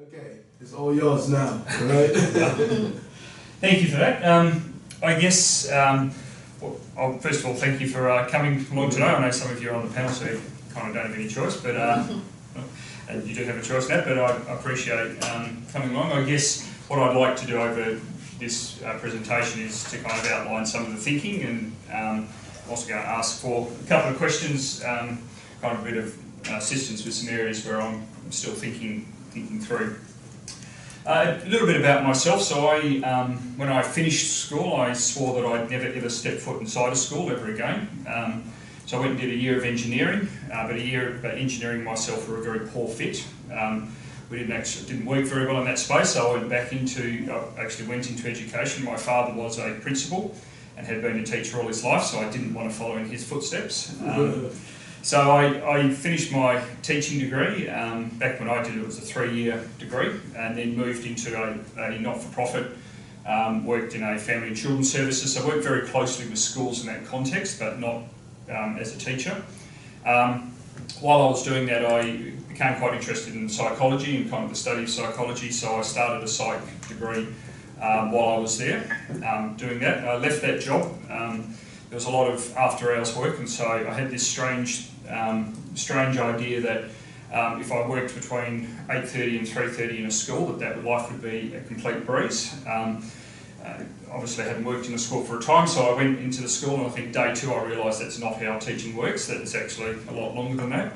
Okay, it's all yours now, right? Thank you for that. I guess, first of all, thank you for coming along today. I know some of you are on the panel, so you kind of don't have any choice, but you do have a choice in that, but I appreciate coming along. I guess what I'd like to do over this presentation is to kind of outline some of the thinking, and I'm also going to ask for a couple of questions, kind of a bit of assistance with some areas where I'm still thinking through. A little bit about myself. So when I finished school, I swore that I'd never ever step foot inside a school ever again. So I went and did a year of engineering, but a year of engineering myself were a very poor fit. We didn't work very well in that space, so I went back actually went into education. My father was a principal and had been a teacher all his life, so I didn't want to follow in his footsteps. So I finished my teaching degree. Back when I did it, it was a 3-year degree, and then moved into a not-for-profit, worked in a family and children's services. So I worked very closely with schools in that context, but not as a teacher. While I was doing that, I became quite interested in psychology and kind of the study of psychology, so I started a psych degree while I was there doing that. I left that job. There was a lot of after-hours work, and so I had this strange idea that if I worked between 8:30 and 3:30 in a school, that life would be a complete breeze. Obviously, I hadn't worked in a school for a time, so I went into the school, and I think day 2 I realised that's not how teaching works, that it's actually a lot longer than that.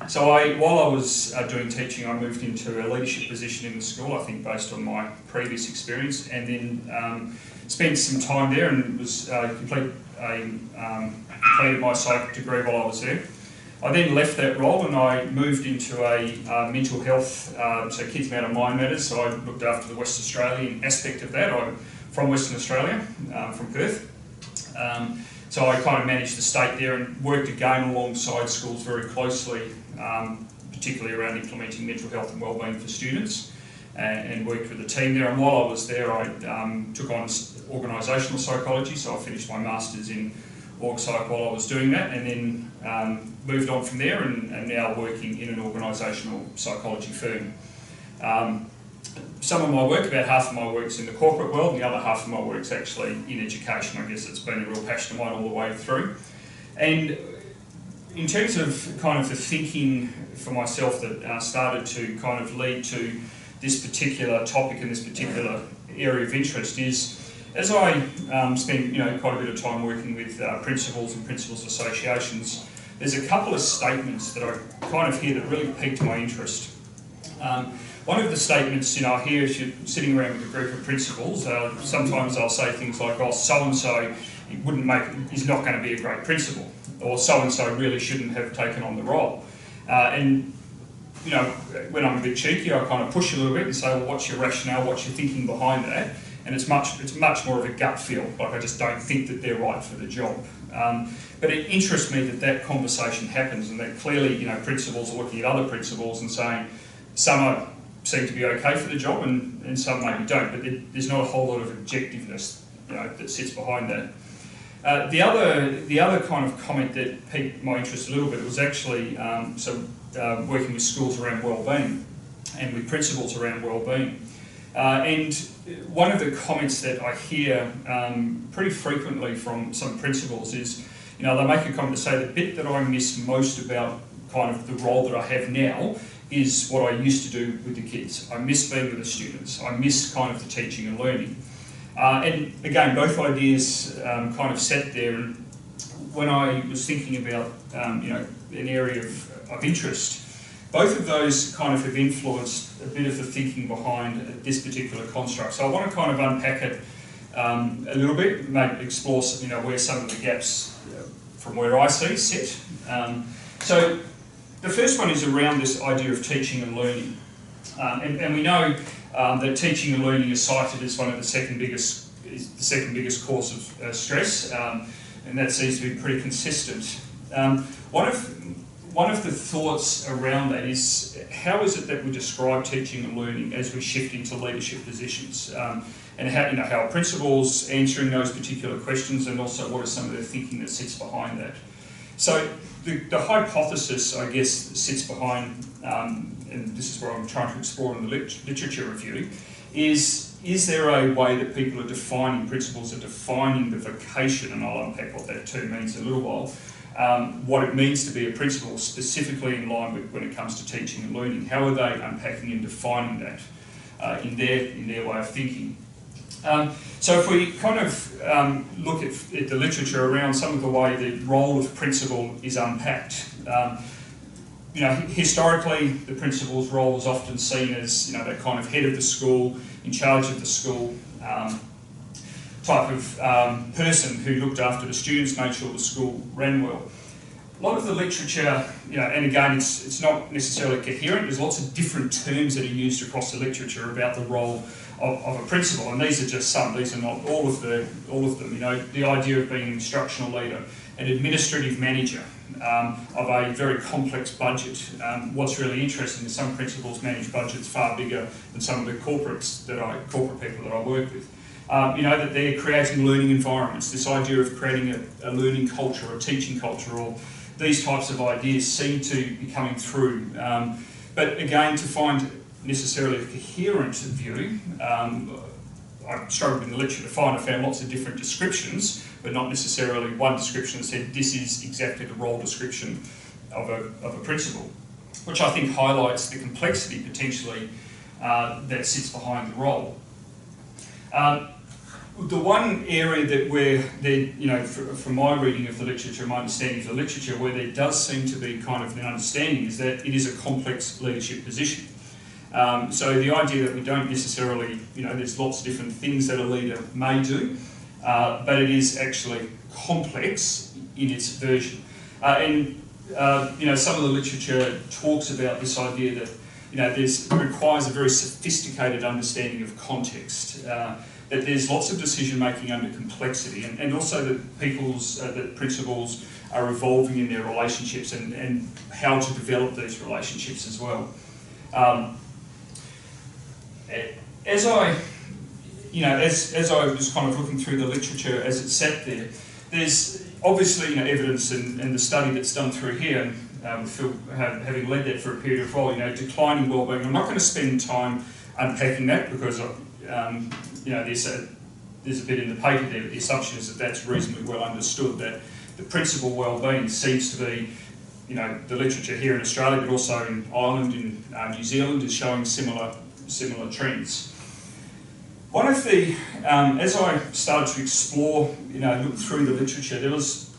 So while I was doing teaching, I moved into a leadership position in the school, I think based on my previous experience, and then spent some time there and was completed my psych degree while I was there. I then left that role and I moved into a mental health, so kids matter, mind matters, so I looked after the West Australian aspect of that. I'm from Western Australia, from Perth. So I kind of managed the state there and worked again alongside schools very closely, particularly around implementing mental health and wellbeing for students, and worked with the team there. And while I was there, I took on organisational psychology, so I finished my Masters in Org Psych while I was doing that, and then moved on from there and now working in an organisational psychology firm. Some of my work, about half of my work's in the corporate world, and the other half of my work's actually in education. I guess it's been a real passion of mine all the way through. And in terms of kind of the thinking for myself that started to kind of lead to this particular topic and this particular area of interest is, as I spend quite a bit of time working with principals and principals associations, there's a couple of statements that I kind of hear that really piqued my interest. One of the statements I hear is you're sitting around with a group of principals, sometimes I'll say things like, oh, so-and-so is not going to be a great principal, or so-and-so really shouldn't have taken on the role. And when I'm a bit cheeky, I kind of push a little bit and say, well, what's your rationale, what's your thinking behind that? And it's much more of a gut feel, like I just don't think that they're right for the job. But it interests me that conversation happens, and that clearly, principals are looking at other principals and saying, some seem to be okay for the job and some maybe don't, but there's not a whole lot of objectiveness that sits behind that. The other kind of comment that piqued my interest a little bit was actually working with schools around wellbeing and with principals around wellbeing. And one of the comments that I hear pretty frequently from some principals is, they make a comment to say the bit that I miss most about kind of the role that I have now is what I used to do with the kids. I miss being with the students. I miss kind of the teaching and learning. And again, both ideas kind of sat there, and when I was thinking about an area of interest, both of those kind of have influenced a bit of the thinking behind this particular construct. So I want to kind of unpack it a little bit, maybe explore where some of the gaps from where I see sit. So the first one is around this idea of teaching and learning. And we know that teaching and learning is cited as one of the second biggest cause of stress, and that seems to be pretty consistent. One of the thoughts around that is, how is it that we describe teaching and learning as we shift into leadership positions? And how are principals answering those particular questions, and also what is some of the thinking that sits behind that? So the hypothesis, I guess, sits behind, and this is what I'm trying to explore in the literature review, is there a way that people are defining principles, are defining the vocation, and I'll unpack what that term means in a little while, what it means to be a principal, specifically in line with when it comes to teaching and learning. How are they unpacking and defining that in their way of thinking? So if we kind of look at the literature around some of the way the role of principal is unpacked, historically the principal's role is often seen as that kind of head of the school, in charge of the school type of person who looked after the students, made sure the school ran well. A lot of the literature, and again, it's not necessarily coherent. There's lots of different terms that are used across the literature about the role of a principal, and these are just some. These are not all of them. The idea of being an instructional leader, an administrative manager of a very complex budget. What's really interesting is some principals manage budgets far bigger than some of the corporate people that I work with. That they're creating learning environments. This idea of creating a learning culture, a teaching culture, or these types of ideas seem to be coming through. But again, to find necessarily a coherent view, I struggled in the literature to find. I found lots of different descriptions, but not necessarily one description that said this is exactly the role description of a principal, which I think highlights the complexity potentially that sits behind the role. The one area that from my reading of the literature, my understanding of the literature, where there does seem to be kind of an understanding is that it is a complex leadership position. So the idea that we don't necessarily, there's lots of different things that a leader may do, but it is actually complex in its version. Some of the literature talks about this idea that, it requires a very sophisticated understanding of context. That there's lots of decision making under complexity, and also that principals are evolving in their relationships and how to develop these relationships as well. As I was kind of looking through the literature as it sat there, there's obviously evidence in the study that's done through here, and Phil having led that for a period of while, declining wellbeing. I'm not going to spend time unpacking that because there's a bit in the paper there, but the assumption is that that's reasonably well understood, that the principal wellbeing seems to be, the literature here in Australia, but also in Ireland, in New Zealand, is showing similar trends. One of the, as I started to explore, look through the literature, there was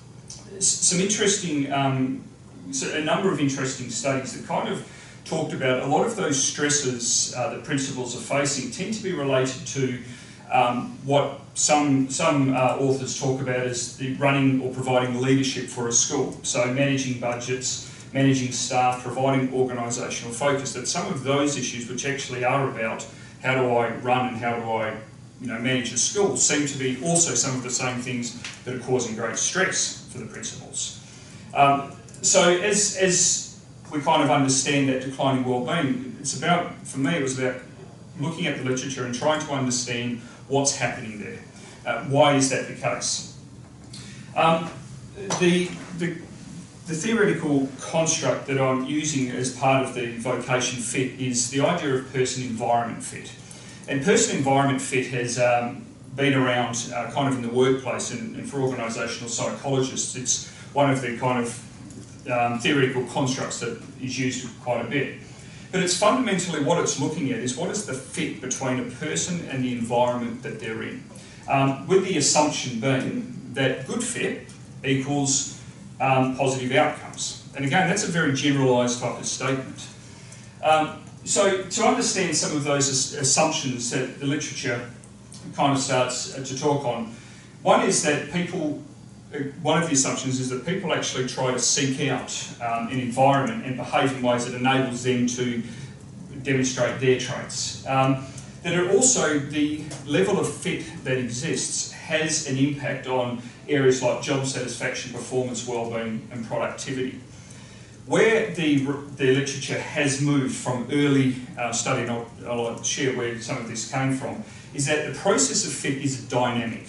some interesting, a number of interesting studies that kind of talked about a lot of those stresses that principals are facing tend to be related to what some authors talk about as the running or providing leadership for a school. So managing budgets, managing staff, providing organisational focus, that some of those issues, which actually are about how do I run and how do I manage a school, seem to be also some of the same things that are causing great stress for the principals. So as we kind of understand that declining wellbeing, for me it was about looking at the literature and trying to understand what's happening there. Why is that the case? The theoretical construct that I'm using as part of the vocation fit is the idea of person-environment fit. And person-environment fit has been around kind of in the workplace and for organisational psychologists. It's one of the kind of theoretical constructs that is used quite a bit. But it's fundamentally what it's looking at is what is the fit between a person and the environment that they're in. With the assumption being that good fit equals positive outcomes. And again, that's a very generalised type of statement. So to understand some of those assumptions that the literature kind of starts to talk on, one of the assumptions is that people actually try to seek out an environment and behave in ways that enables them to demonstrate their traits. That are also the level of fit that exists has an impact on areas like job satisfaction, performance, wellbeing and productivity. Where the literature has moved from early study, and I'll share where some of this came from, is that the process of fit is dynamic.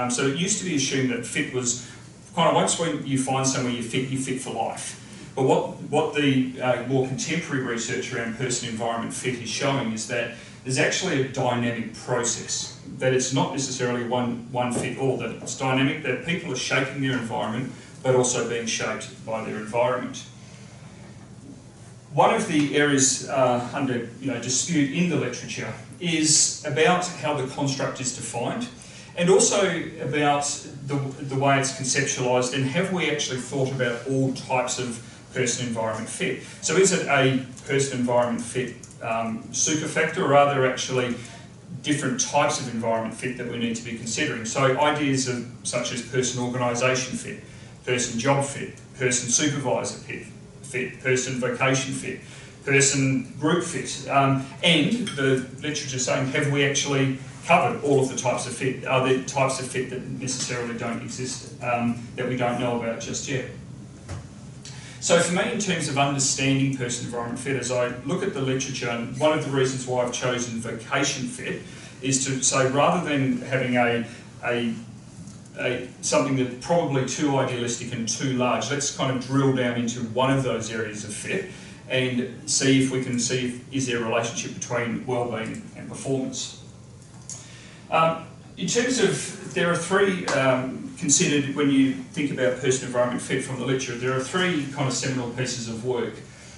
So it used to be assumed that fit was kind of once when you find somewhere you fit for life. But what the more contemporary research around person-environment fit is showing is that there's actually a dynamic process, that it's not necessarily one fit all, that it's dynamic, that people are shaping their environment but also being shaped by their environment. One of the areas under dispute in the literature is about how the construct is defined, and also about the way it's conceptualised, and have we actually thought about all types of person-environment fit. So is it a person-environment fit super factor, or are there actually different types of environment fit that we need to be considering? So ideas such as person-organisation fit, person-job fit, person-supervisor fit, person-vocation fit, person-group fit, and the literature saying, have we actually covered all of the types of fit? Are there types of fit that necessarily don't exist, that we don't know about just yet? So for me, in terms of understanding person-environment fit, as I look at the literature, and one of the reasons why I've chosen vocation fit is to say, rather than having something that's probably too idealistic and too large, let's kind of drill down into one of those areas of fit and see if we can see is there a relationship between wellbeing and performance. In terms of, there are three considered when you think about person-environment fit from the literature, there are three kind of seminal pieces of work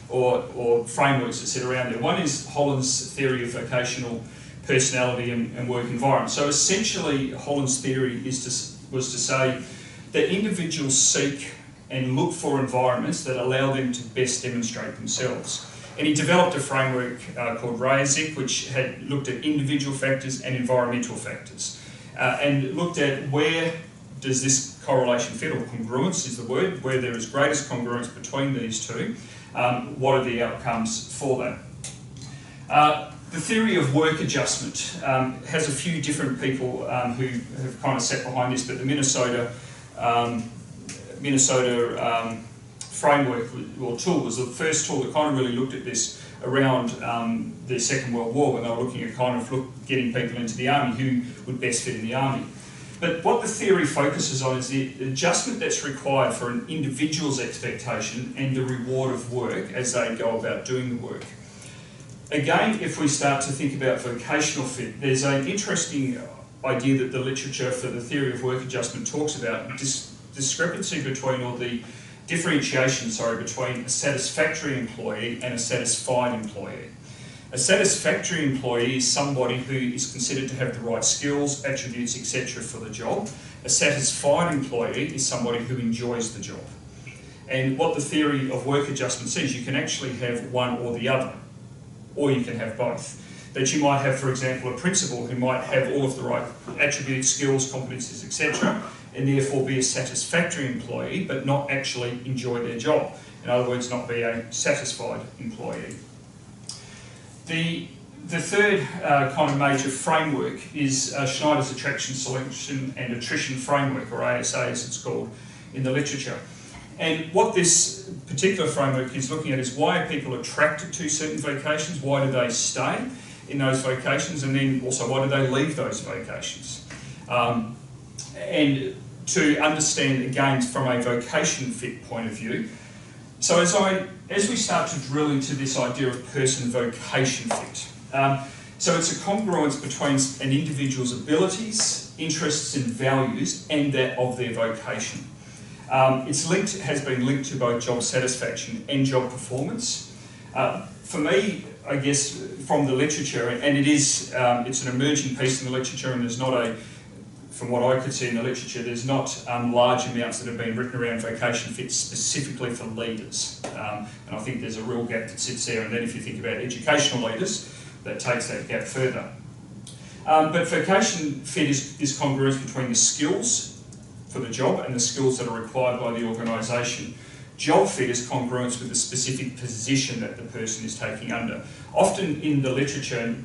or frameworks that sit around there. One is Holland's theory of vocational personality and work environment. So essentially, Holland's theory was to say that individuals seek and look for environments that allow them to best demonstrate themselves. And he developed a framework called RAISIC, which had looked at individual factors and environmental factors, and looked at where does this correlation fit, or congruence is the word, where there is greatest congruence between these two, what are the outcomes for that? The theory of work adjustment has a few different people who have kind of sat behind this, but the Minnesota framework or tool was the first tool that kind of really looked at this around the Second World War, when they were looking at kind of getting people into the army who would best fit in the army. But what the theory focuses on is the adjustment that's required for an individual's expectation and the reward of work as they go about doing the work. Again, if we start to think about vocational fit, there's an interesting idea that the literature for the theory of work adjustment talks about, discrepancy between, or the differentiation, between a satisfactory employee and a satisfied employee. A satisfactory employee is somebody who is considered to have the right skills, attributes, etc. for the job. A satisfied employee is somebody who enjoys the job. And what the theory of work adjustment says, you can actually have one or the other, or you can have both. That you might have, for example, a principal who might have all of the right attributes, skills, competencies, etc., and therefore be a satisfactory employee, but not actually enjoy their job. In other words, not be a satisfied employee. The third kind of major framework is Schneider's Attraction, Selection and Attrition Framework, or ASA as it's called in the literature. And what this particular framework is looking at is why are people attracted to certain vocations, why do they stay in those vocations, and then also why do they leave those vocations. And to understand, again, from a vocation fit point of view. So as we start to drill into this idea of person-vocation fit, so it's a congruence between an individual's abilities, interests and values and that of their vocation. Has been linked to both job satisfaction and job performance. For me, I guess, from the literature, and it's an emerging piece in the literature, and there's not from what I could see in the literature, there's not large amounts that have been written around vocation fit specifically for leaders. And I think there's a real gap that sits there, and then if you think about educational leaders, that takes that gap further. But vocation fit is congruence between the skills for the job and the skills that are required by the organisation. Job fit is congruence with the specific position that the person is taking under. Often in the literature,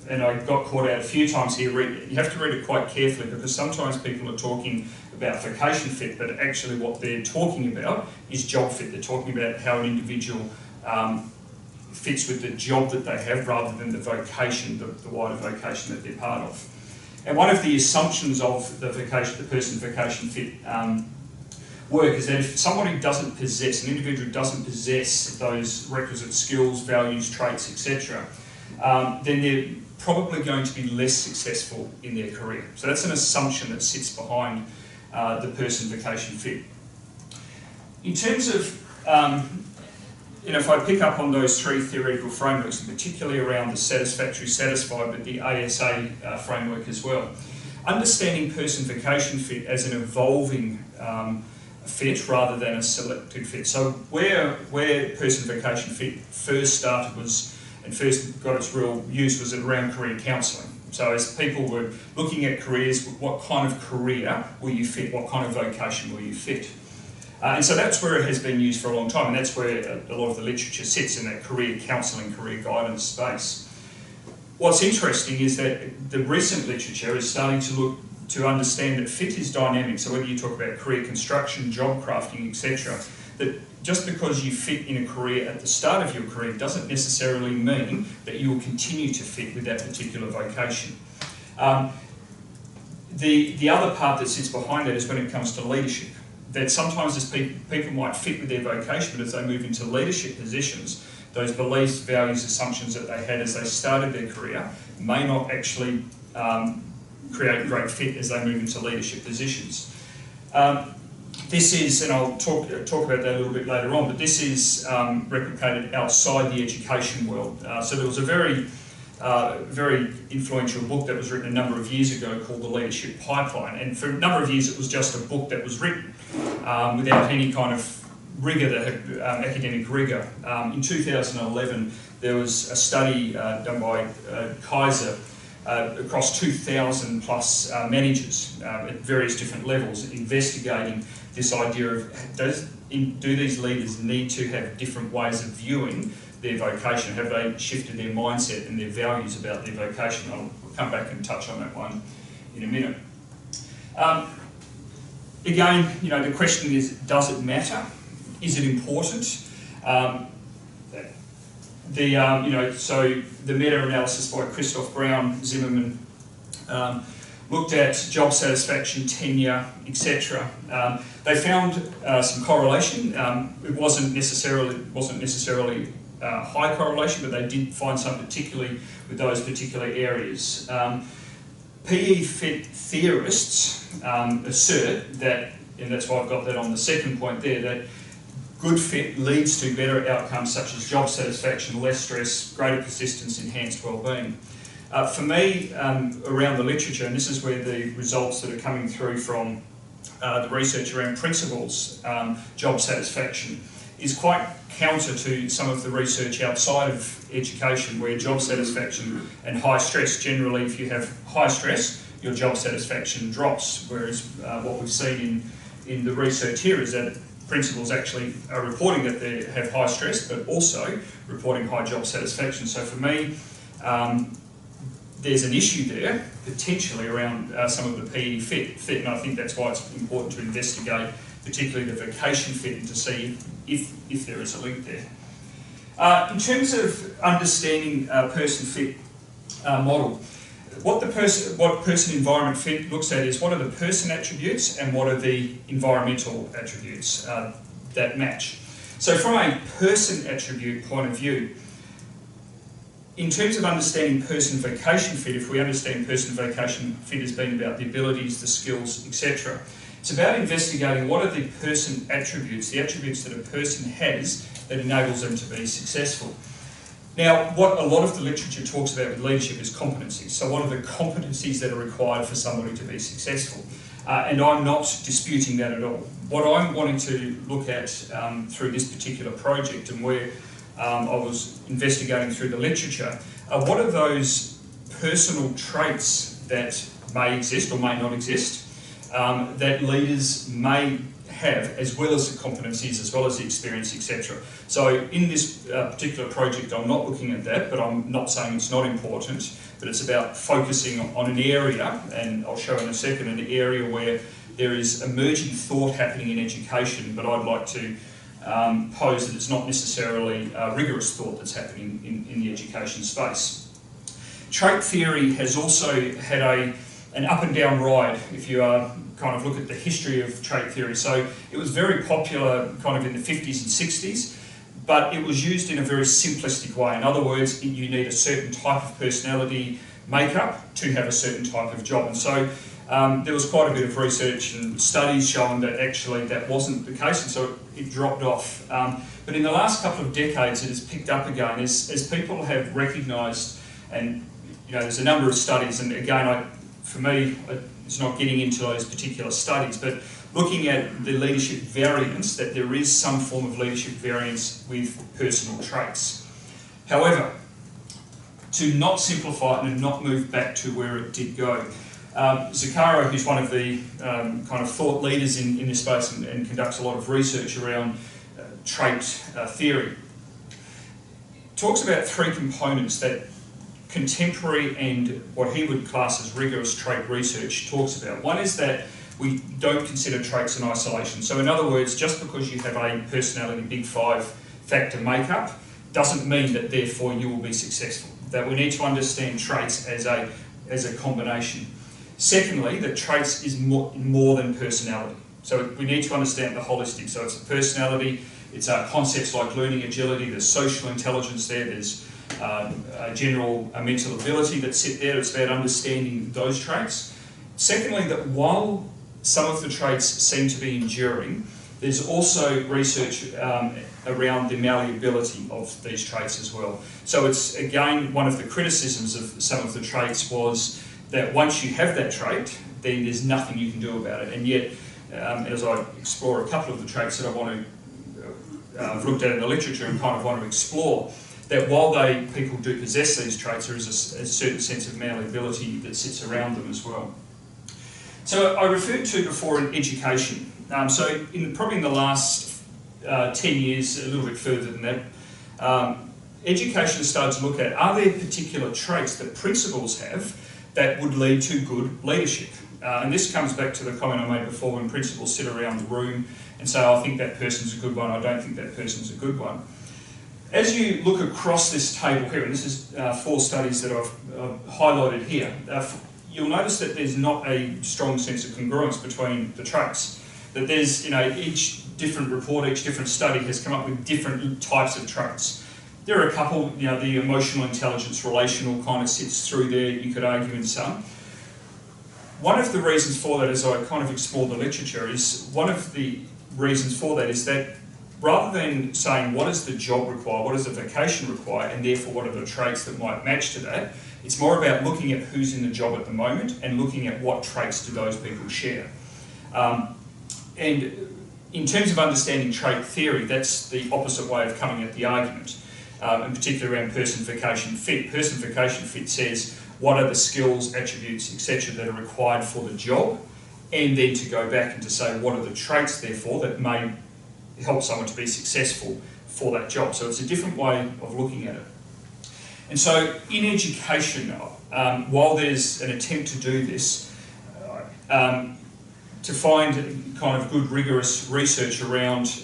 and I got caught out a few times here, you have to read it quite carefully, because sometimes people are talking about vocation fit, but actually what they're talking about is job fit. They're talking about how an individual fits with the job that they have rather than the vocation, the wider vocation that they're part of. And one of the assumptions of the person vocation fit work is that if somebody doesn't possess, an individual doesn't possess those requisite skills, values, traits, etc., then they're probably going to be less successful in their career. So that's an assumption that sits behind the person vocation fit. In terms of, if I pick up on those three theoretical frameworks, and particularly around the satisfactory, satisfied, but the ASA framework as well, understanding person vocation fit as an evolving fit rather than a selected fit. So where person vocation fit first started and first got its real use was around career counselling. So as people were looking at careers, what kind of career will you fit? What kind of vocation will you fit? And so that's where it has been used for a long time, and that's where a lot of the literature sits, in that career counselling, career guidance space. What's interesting is that the recent literature is starting to look to understand that fit is dynamic. So whether you talk about career construction, job crafting, etc., that just because you fit in a career at the start of your career doesn't necessarily mean that you will continue to fit with that particular vocation. The other part that sits behind that is when it comes to leadership. That sometimes as people might fit with their vocation, but as they move into leadership positions, those beliefs, values, assumptions that they had as they started their career may not actually create a great fit as they move into leadership positions. This is, and I'll talk about that a little bit later on, but this is replicated outside the education world. So there was a very influential book that was written a number of years ago called The Leadership Pipeline, and for a number of years it was just a book that was written without any kind of rigour, that had academic rigour. In 2011 there was a study done by Kaiser across 2,000 plus managers at various different levels, investigating this idea of do these leaders need to have different ways of viewing their vocation? Have they shifted their mindset and their values about their vocation? I'll come back and touch on that one in a minute. Again, the question is, does it matter? Is it important? So the meta-analysis by Christoph Brown, Zimmerman, looked at job satisfaction, tenure, etc. They found some correlation. It wasn't necessarily high correlation, but they did find some, particularly with those particular areas. PE fit theorists assert that, and that's why I've got that on the second point there, that good fit leads to better outcomes such as job satisfaction, less stress, greater persistence, enhanced well-being. For me, around the literature, and this is where the results that are coming through from the research around principals, job satisfaction, is quite counter to some of the research outside of education, where job satisfaction and high stress, generally if you have high stress, your job satisfaction drops, whereas what we've seen in the research here is that principals actually are reporting that they have high stress, but also reporting high job satisfaction. So for me, there's an issue there, potentially around some of the PE fit, and I think that's why it's important to investigate, particularly the vocation fit, and to see if there is a link there. In terms of understanding person fit model, what person environment fit looks at is what are the person attributes and what are the environmental attributes that match. So from a person attribute point of view, in terms of understanding person vocation fit, if we understand person vocation fit as being about the abilities, the skills, etc., it's about investigating what are the person attributes, the attributes that a person has that enables them to be successful. Now, what a lot of the literature talks about with leadership is competencies. So what are the competencies that are required for somebody to be successful? And I'm not disputing that at all. What I'm wanting to look at through this particular project, and where I was investigating through the literature, what are those personal traits that may exist or may not exist, that leaders may have, as well as the competencies, as well as the experience, etc. So in this particular project, I'm not looking at that, but I'm not saying it's not important, but it's about focusing on an area, and I'll show in a second, an area where there is emerging thought happening in education, but I'd like to pose that it's not necessarily rigorous thought that's happening in the education space. Trait theory has also had an up and down ride, if you kind of look at the history of trait theory. So it was very popular kind of in the 50s and 60s, but it was used in a very simplistic way. In other words, you need a certain type of personality makeup to have a certain type of job. And so there was quite a bit of research and studies showing that actually that wasn't the case, and so it dropped off. But in the last couple of decades, it has picked up again as people have recognised, and there's a number of studies, and again, for me, it's not getting into those particular studies, but looking at the leadership variance, that there is some form of leadership variance with personal traits. However, to not simplify it and not move back to where it did go, Zucchero, who's one of the kind of thought leaders in this space and conducts a lot of research around trait theory, talks about three components that contemporary and what he would class as rigorous trait research talks about. One is that we don't consider traits in isolation. So in other words, just because you have a personality big five factor makeup doesn't mean that therefore you will be successful. That we need to understand traits as a combination. Secondly, that traits is more than personality. So we need to understand the holistic. So it's a personality, it's concepts like learning agility, there's social intelligence there, there's a general mental ability that sit there. It's about understanding those traits. Secondly, that while some of the traits seem to be enduring, there's also research around the malleability of these traits as well. So it's, again, one of the criticisms of some of the traits was that once you have that trait, then there's nothing you can do about it. And yet, as I explore a couple of the traits that I've looked at in the literature and kind of want to explore, that while people do possess these traits, there is a certain sense of malleability that sits around them as well. So I referred to before in education. So probably in the last 10 years, a little bit further than that, education has started to look at, are there particular traits that principals have that would lead to good leadership? And this comes back to the comment I made before, when principals sit around the room and say, I think that person's a good one, I don't think that person's a good one. As you look across this table here, and this is 4 studies that I've highlighted here, you'll notice that there's not a strong sense of congruence between the traits. That there's, each different report, each different study has come up with different types of traits. There are a couple, the emotional intelligence, relational kind of sits through there, you could argue in some. One of the reasons for that, as I kind of explore the literature, is one of the reasons for that is that rather than saying what does the job require, what does the vocation require, and therefore what are the traits that might match to that, it's more about looking at who's in the job at the moment and looking at what traits do those people share. And in terms of understanding trait theory, that's the opposite way of coming at the argument, in particular around personification fit. Personification fit says what are the skills, attributes, etc. that are required for the job, and then to go back and to say what are the traits, therefore, that may help someone to be successful for that job. So it's a different way of looking at it. And so in education, while there's an attempt to do this, to find kind of good rigorous research around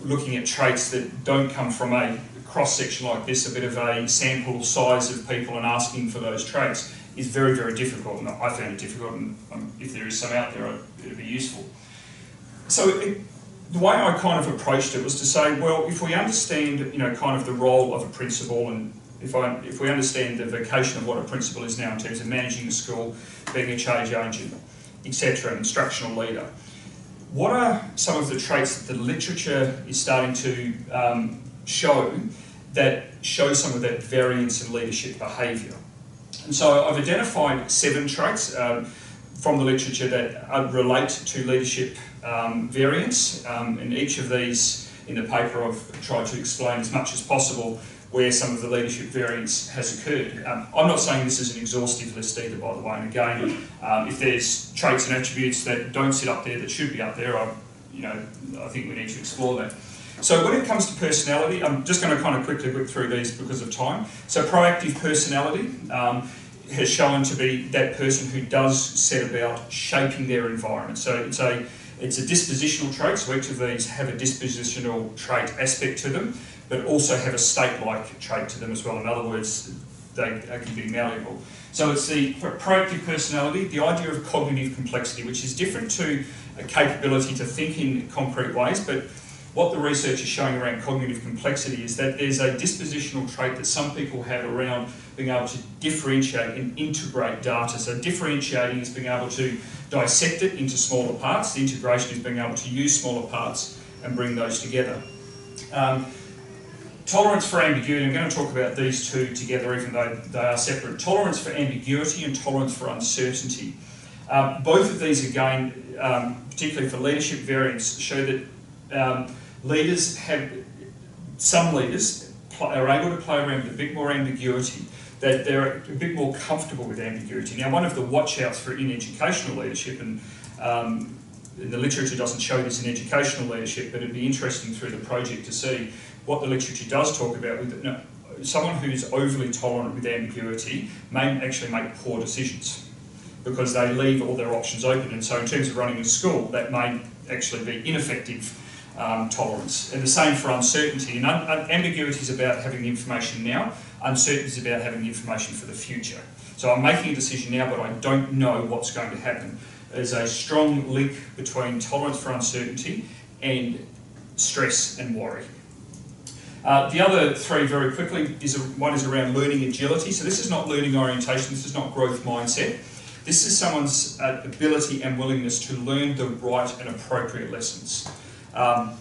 looking at traits that don't come from a cross-section like this, a bit of a sample size of people and asking for those traits, is very, very difficult. And I found it difficult, and if there is some out there, it'd be useful. So the way I kind of approached it was to say, well, if we understand, kind of the role of a principal, and if we understand the vocation of what a principal is now in terms of managing the school, being a change agent, etc., an instructional leader, what are some of the traits that the literature is starting to show that show some of that variance in leadership behaviour? And so I've identified 7 traits from the literature that relate to leadership variance, and each of these in the paper I've tried to explain as much as possible where some of the leadership variance has occurred. I'm not saying this is an exhaustive list either, by the way, and again, if there's traits and attributes that don't sit up there that should be up there, I think we need to explore that. So when it comes to personality, I'm just going to kind of quickly whip through these because of time. So proactive personality has shown to be that person who does set about shaping their environment. So it's a dispositional trait, so each of these have a dispositional trait aspect to them, but also have a state-like trait to them as well. In other words, they can be malleable. So it's the proactive personality, the idea of cognitive complexity, which is different to a capability to think in concrete ways, but what the research is showing around cognitive complexity is that there's a dispositional trait that some people have around being able to differentiate and integrate data. So differentiating is being able to dissect it into smaller parts. The integration is being able to use smaller parts and bring those together. Tolerance for ambiguity, I'm going to talk about these two together even though they are separate. Tolerance for ambiguity and tolerance for uncertainty. Both of these, again, particularly for leadership variants, show that some leaders are able to play around with a bit more ambiguity, that they're a bit more comfortable with ambiguity. Now, one of the watch-outs for in educational leadership, and the literature doesn't show this in educational leadership, but it'd be interesting through the project to see what the literature does talk about. Someone who's overly tolerant with ambiguity may actually make poor decisions because they leave all their options open. And so in terms of running a school, that may actually be ineffective tolerance. And the same for uncertainty. And ambiguity is about having the information now. Uncertainty is about having the information for the future. So I'm making a decision now, but I don't know what's going to happen. There's a strong link between tolerance for uncertainty and stress and worry. The other three, very quickly, one is around learning agility. So this is not learning orientation, this is not growth mindset. This is someone's ability and willingness to learn the right and appropriate lessons. And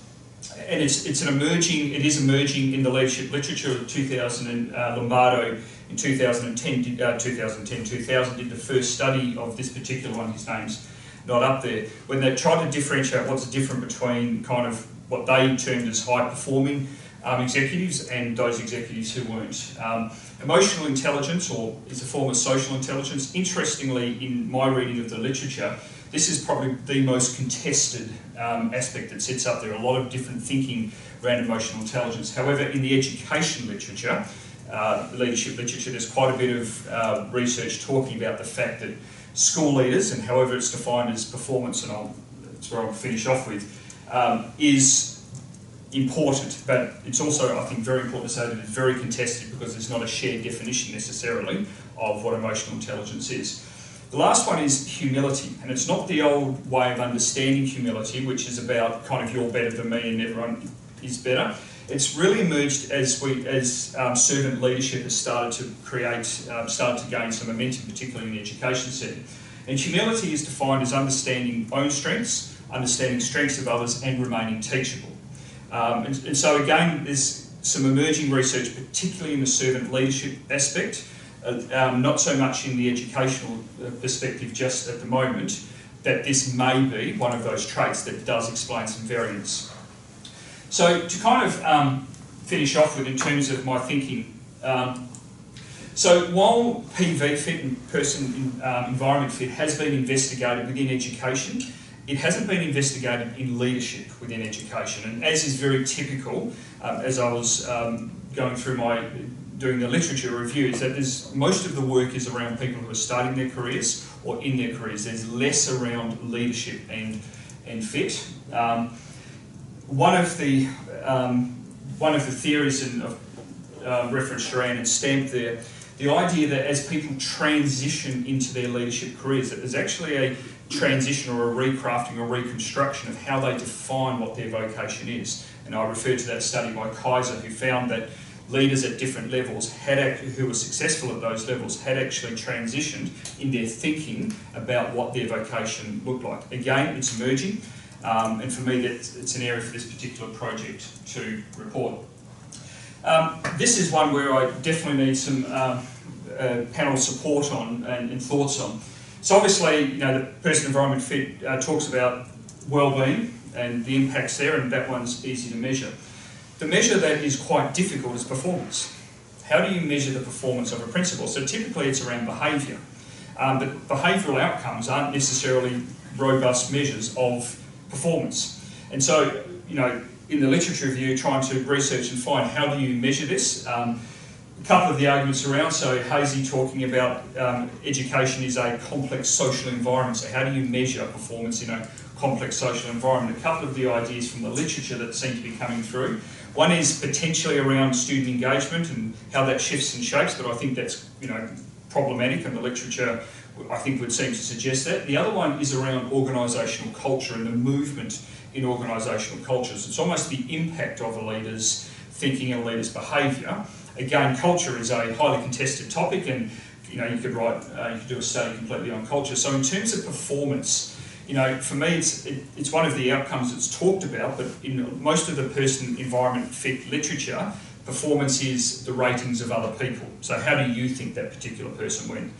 it is emerging in the leadership literature. 2000 Lombardo in 2000 did the first study of this particular one. His name's not up there. When they tried to differentiate what's different between kind of what they termed as high performing executives and those executives who weren't. Emotional intelligence, or is a form of social intelligence. Interestingly, in my reading of the literature, this is probably the most contested aspect that sits up there. A lot of different thinking around emotional intelligence. However, in the education literature, the leadership literature, there's quite a bit of research talking about the fact that school leaders, and however it's defined as performance, and that's where I'll finish off with, is important, but it's also, I think, very important to say that it's very contested because there's not a shared definition necessarily of what emotional intelligence is. The last one is humility, and it's not the old way of understanding humility, which is about kind of you're better than me and everyone is better. It's really emerged as servant leadership has started to gain some momentum, particularly in the education setting. And humility is defined as understanding own strengths, understanding strengths of others, and remaining teachable. And so again, there's some emerging research, particularly in the servant leadership aspect, not so much in the educational perspective just at the moment, that this may be one of those traits that does explain some variance. So to kind of finish off with in terms of my thinking, so while PV fit and person environment fit has been investigated within education, it hasn't been investigated in leadership within education, and as is very typical, as I was going through doing the literature review, is that most of the work is around people who are starting their careers or in their careers. There's less around leadership and fit. One of the theories of reference to and stamped there, the idea that as people transition into their leadership careers, that there's actually a transition or a recrafting or reconstruction of how they define what their vocation is. And I referred to that study by Kaiser, who found that leaders at different levels who were successful at those levels had actually transitioned in their thinking about what their vocation looked like. Again, it's emerging, and for me it's an area for this particular project to report. This is one where I definitely need some panel support on and thoughts on. So obviously, the person environment fit talks about well-being and the impacts there, and that one's easy to measure. The measure that is quite difficult is performance. How do you measure the performance of a principal? So typically it's around behaviour, but behavioural outcomes aren't necessarily robust measures of performance. And so, in the literature review, trying to research and find how do you measure this. A couple of the arguments around, so Hazy talking about education is a complex social environment, so how do you measure performance in a complex social environment? A couple of the ideas from the literature that seem to be coming through. One is potentially around student engagement and how that shifts and shapes, but I think that's problematic, and the literature, I think, would seem to suggest that. The other one is around organisational culture and the movement in organisational cultures. It's almost the impact of a leader's thinking and a leader's behaviour. Again, culture is a highly contested topic, and you could do a study completely on culture. So in terms of performance, for me, it's one of the outcomes that's talked about, but in most of the person environment fit literature, performance is the ratings of other people. So how do you think that particular person went?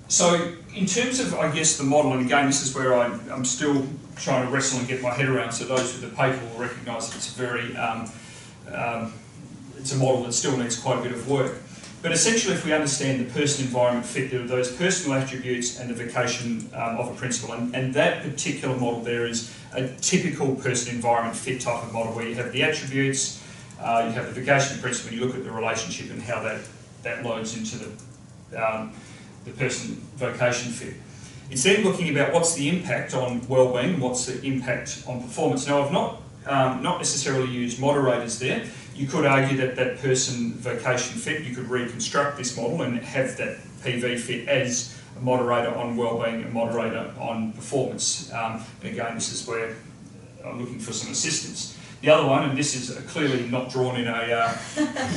So in terms of, I guess, the model, and again, this is where I'm still trying to wrestle and get my head around, so those with the paper will recognise that it's a very, it's a model that still needs quite a bit of work. But essentially, if we understand the person-environment fit, there are those personal attributes and the vocation of a principal, and that particular model there is a typical person-environment fit type of model where you have the attributes, you have the vocation of principal, and you look at the relationship and how that loads into the person-vocation fit. It's then looking about what's the impact on well-being, what's the impact on performance. Now, I've not necessarily used moderators there. You could argue that that person-vocation fit, you could reconstruct this model and have that PV fit as a moderator on well-being, a moderator on performance. And again, this is where I'm looking for some assistance. The other one, and this is clearly not drawn in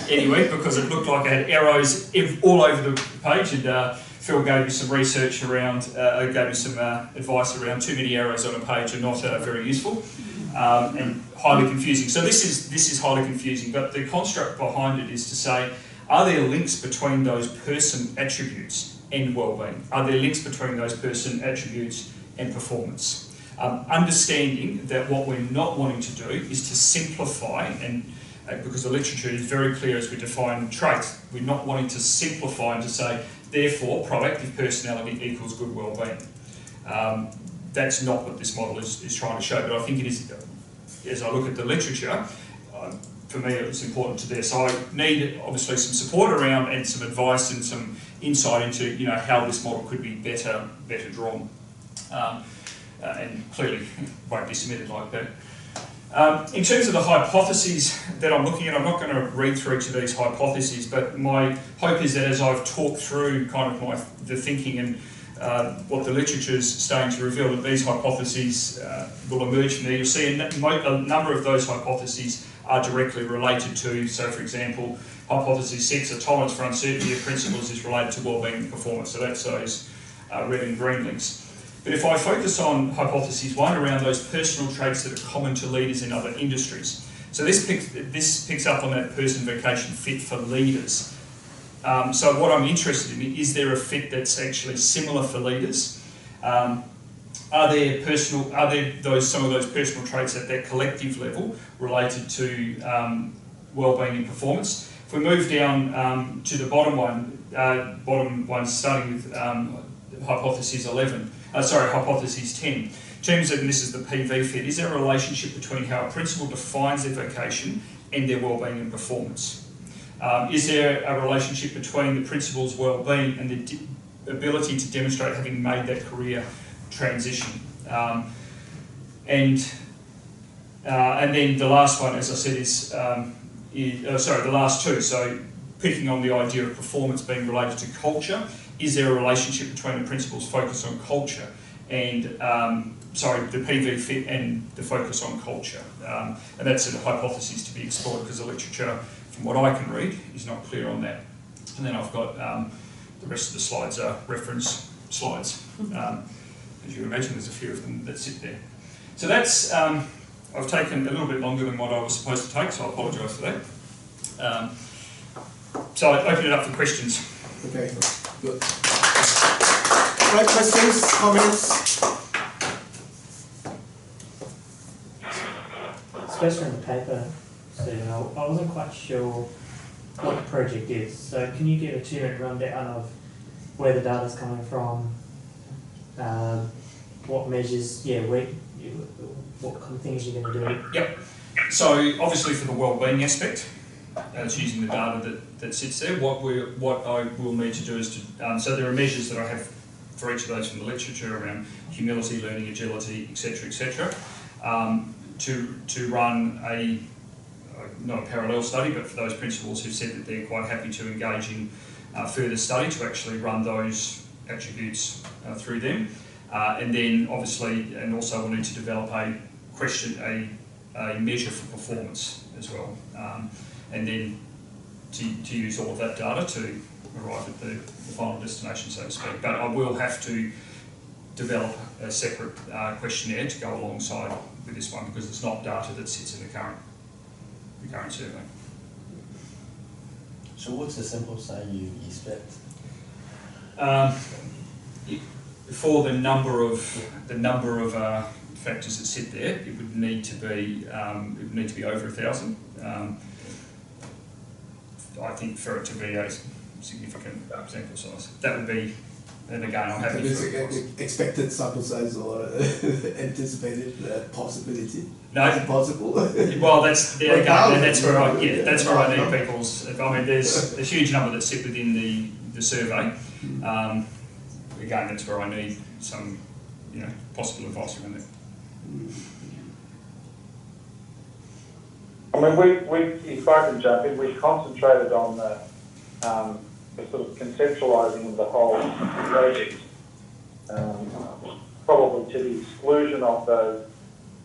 anywhere because it looked like I had arrows all over the page, and Phil gave me some research around, gave me some advice around too many arrows on a page are not very useful. And highly confusing. So this is highly confusing, but the construct behind it is to say, are there links between those person attributes and well-being? Are there links between those person attributes and performance? Understanding that what we're not wanting to do is to simplify, and because the literature is very clear as we define traits, we're not wanting to simplify and to say, therefore, proactive personality equals good well-being. That's not what this model is trying to show, but I think it is, as I look at the literature, for me it's important to this. So I need obviously some support around and some advice and some insight into how this model could be better drawn. And clearly won't be submitted like that. In terms of the hypotheses that I'm looking at, I'm not going to read through each of these hypotheses, but my hope is that as I've talked through kind of the thinking and what the literature is starting to reveal, that these hypotheses will emerge from there. You'll see a number of those hypotheses are directly related to, so for example, hypothesis 6, a tolerance for uncertainty of principles is related to wellbeing and performance, so that's those red and green links. But if I focus on hypothesis 1 around those personal traits that are common to leaders in other industries, so this picks up on that person vocation fit for leaders. So what I'm interested in, is there a fit that's actually similar for leaders? Are there some of those personal traits at that collective level related to well-being and performance? If we move down to the bottom one, starting with hypothesis 10. In terms of, and this is the PV fit, is there a relationship between how a principal defines their vocation and their well-being and performance? Is there a relationship between the principal's well-being and the ability to demonstrate having made that career transition? And then the last one, as I said, is the last two. So picking on the idea of performance being related to culture, is there a relationship between the principal's focus on culture and the PV fit and the focus on culture? And that's a hypothesis to be explored because the literature, from what I can read, is not clear on that. And then I've got the rest of the slides are reference slides. As you imagine, there's a few of them that sit there. So that's, I've taken a little bit longer than what I was supposed to take, so I apologise for that. So I open it up for questions. Okay, good. Right, questions, comments? Especially on the paper, Stephen, I wasn't quite sure what the project is. So can you give a 2-minute rundown of where the data's coming from, what measures, what kind of things you're going to do? Yep. So obviously for the wellbeing aspect, it's using the data that sits there. What I will need to do is to, so there are measures that I have for each of those from the literature around humility, learning, agility, etc., to run not a parallel study, but for those principals who said that they're quite happy to engage in further study to actually run those attributes through them. And then obviously, and also we'll need to develop a measure for performance as well. And then to use all of that data to arrive at the final destination, so to speak. But I will have to develop a separate questionnaire to go alongside with this one, because it's not data that sits in the current survey. So what's the sample size you expect? For the number of factors that sit there, it would need to be over 1,000. I think for it to be a significant sample size, that would be. And again, I'm happy for expected sample size or anticipated possibility. No, is it possible? Well, that's there again. That's where I need people's. I mean, there's a huge number that sit within the survey. Again, that's where I need some, possible advice around that. I mean, if I can jump in, we concentrated on the sort of conceptualising of the whole project, probably to the exclusion of those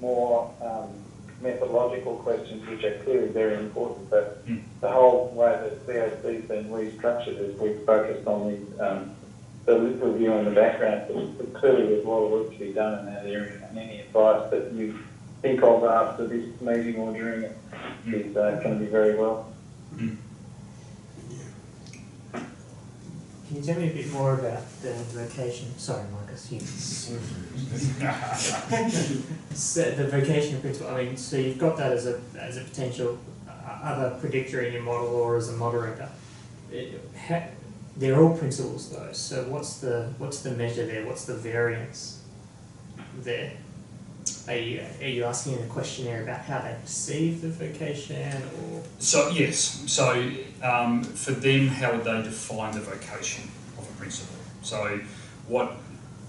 more methodological questions, which are clearly very important. But the whole way that CAC has been restructured is we've focused on the lit review in the background. But clearly there's a lot of work to be done in that area, and any advice that you think of after this meeting or during it is going to be very well. Can you tell me a bit more about the vocation? Sorry, Marcus. So the vocation principle. I mean, so you've got that as a potential other predictor in your model or as a moderator. They're all principles though. So what's the measure there? What's the variance there? Are you asking in a questionnaire about how they perceive the vocation, or? So yes. So for them, how would they define the vocation of a principal? So what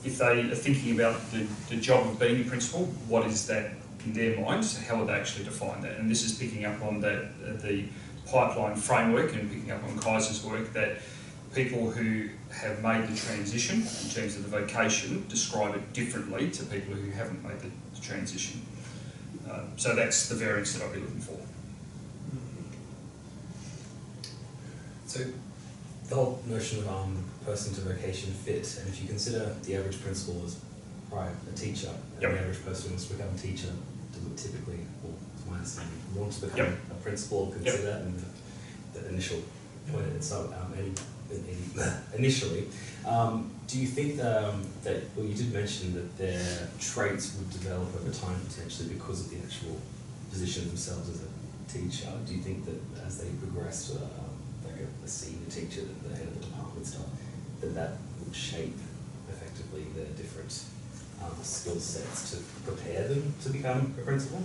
if they are thinking about the job of being a principal? What is that in their minds? How would they actually define that? And this is picking up on the pipeline framework and picking up on Kaiser's work, that people who have made the transition in terms of the vocation describe it differently to people who haven't made the transition. So that's the variance that I'll be looking for. So the whole notion of person to vocation fit, and if you consider the average principal as a teacher, and Yep. the average person who wants to become a teacher doesn't typically, well, to my understanding, want to become Yep. a principal, consider that in the initial point itself. Initially, do you think that, well, you did mention that their traits would develop over time potentially because of the actual position themselves as a teacher? Do you think that as they progress to like a senior teacher, the head of the department stuff, that would shape effectively their different skill sets to prepare them to become a principal?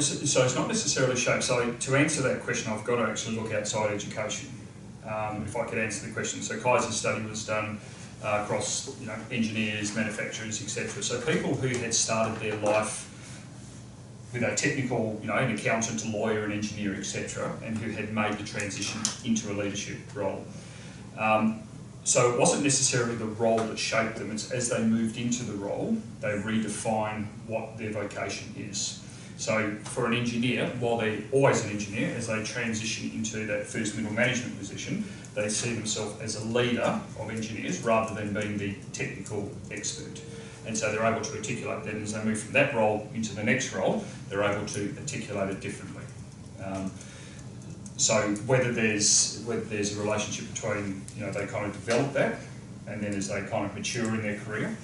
So it's not necessarily shape. So to answer that question, I've got to actually look outside education. If I could answer the question. So Kaiser's study was done across engineers, manufacturers, etc. So people who had started their life with a technical, an accountant, a lawyer, an engineer, etc., and who had made the transition into a leadership role. So it wasn't necessarily the role that shaped them. It's as they moved into the role, they redefine what their vocation is. So for an engineer, while they're always an engineer, as they transition into that first middle management position, they see themselves as a leader of engineers rather than being the technical expert. And so they're able to articulate that, and as they move from that role into the next role, they're able to articulate it differently. So whether there's a relationship between, they kind of develop that, and then as they kind of mature in their career,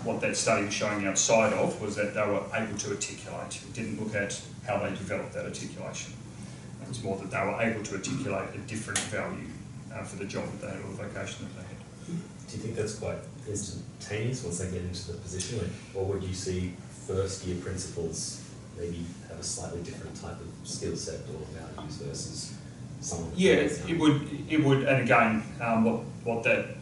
what that study was showing outside of was that they were able to articulate. It didn't look at how they developed that articulation. It was more that they were able to articulate a different value for the job that they had or the vocation that they had. Do you think that's quite instantaneous once they get into the position, or would you see first year principals maybe have a slightly different type of skill set or values versus someone? Yeah, it would, and again, what that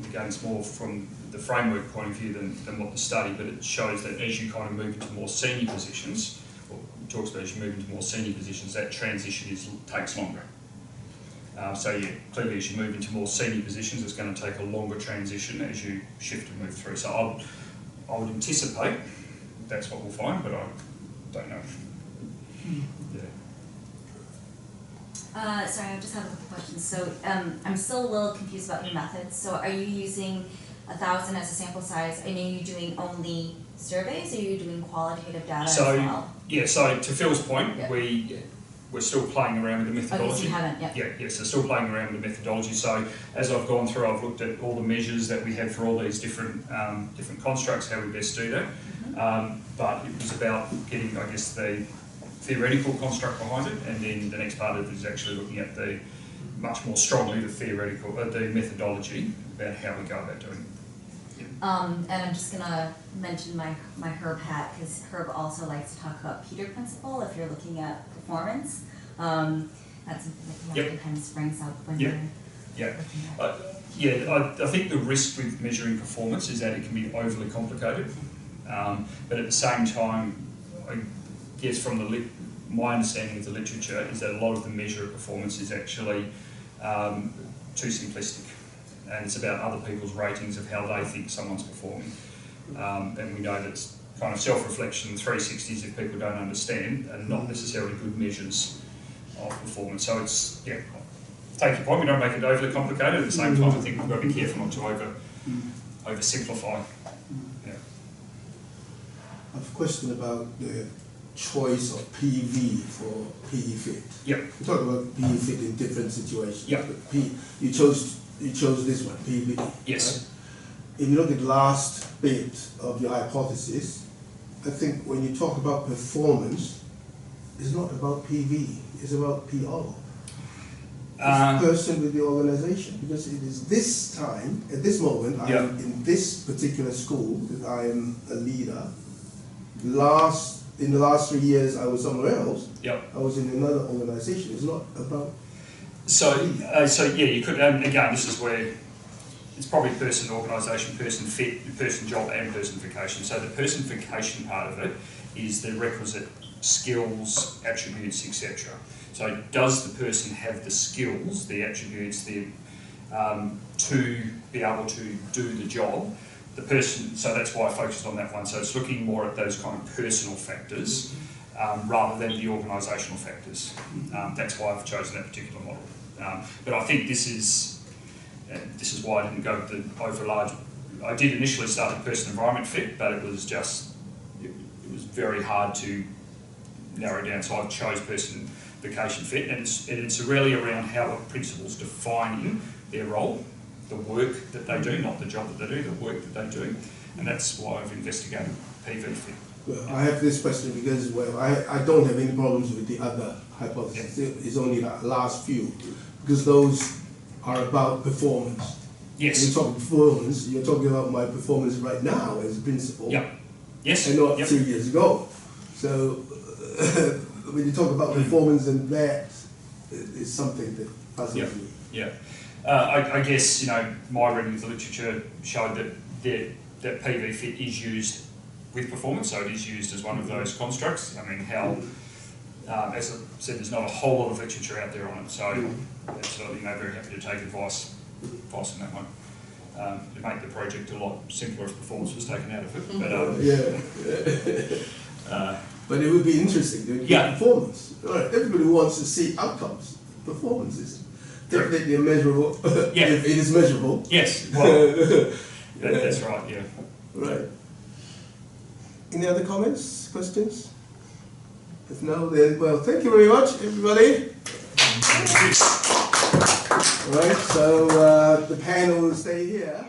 again, it's more from the framework point of view than what the study, but it shows that as you kind of move into more senior positions, or it talks about as you move into more senior positions, that transition takes longer. So yeah, clearly as you move into more senior positions, it's going to take a longer transition as you shift and move through. So I would anticipate that's what we'll find, but I don't know. Yeah. Sorry, I just have a couple questions. So I'm still a little confused about your methods. So are you using 1,000 as a sample size? And are you doing only surveys, or are you doing qualitative data as well? Yeah, so to Phil's point, Yeah. we're still playing around with the methodology. Okay, so you haven't, Yeah, so still playing around with the methodology. So as I've gone through, I've looked at all the measures that we have for all these different constructs, how we best do that. But it was about getting, I guess, the theoretical construct behind it, and then the next part of it is actually looking at the much more strongly the theoretical, the methodology about how we go about doing it. And I'm just gonna mention my Herb hat, because Herb also likes to talk about Peter principle if you're looking at performance. That's something that you have to kind of springs up when you're looking at I think the risk with measuring performance is that it can be overly complicated, but at the same time, I guess from my understanding of the literature is that a lot of the measure of performance is actually too simplistic. And it's about other people's ratings of how they think someone's performing. And we know that it's kind of self-reflection, 360s, if people don't understand, and not necessarily good measures of performance. So it's, yeah, take your point, we don't make it overly complicated. At the same time, I think we've got to be careful not to oversimplify. Yeah. I have a question about the choice of PV for PE fit. Yep. We talk about PE fit in different situations. Yep. But you chose this one, PV. Yes. Right? If you look at the last bit of your hypothesis, I think when you talk about performance, it's not about PV, it's about PO. It's the person with the organization, because it is this time, at this moment, I am in this particular school, that I am a leader. In the last 3 years, I was somewhere else. Yep. I was in another organization. It's not about. So yeah, you could, and again, this is where it's probably person, organisation, person fit, person job, and personification. So the personification part of it is the requisite skills, attributes, etc. So does the person have the skills, the attributes, to be able to do the job? The person, so that's why I focused on that one. So it's looking more at those kind of personal factors rather than the organisational factors. That's why I've chosen that particular model. But I think this is why I didn't go with the overlarge. I did initially start with person-environment fit, but it was very hard to narrow down. So I chose person-vocation fit, and it's really around how the principals defining their role, the work that they do, not the job that they do, the work that they do, and that's why I've investigated PV fit. Well, I have this question because, well, I don't have any problems with the other hypotheses. Yeah. It's only the last few, because those are about performance. Yes. When you talk performance, you're talking about my performance right now as a principal. Yep. Yes. And not 2 years ago. So when you talk about performance, and that is something that puzzles me. Yeah. I guess, my reading of the literature showed that PV fit is used with performance, so it is used as one of those constructs. I mean, as I said, there's not a whole lot of literature out there on it, so absolutely, very happy to take advice on that one. It'd make the project a lot simpler if performance was taken out of it. But but it would be interesting to get performance. Right. Everybody wants to see outcomes. Performance is definitely measurable. Yeah. If it is measurable. Yes. Well, that's right. Yeah. Right. Any other comments, questions? If no, then, well, thank you very much, everybody. All right, so the panel will stay here.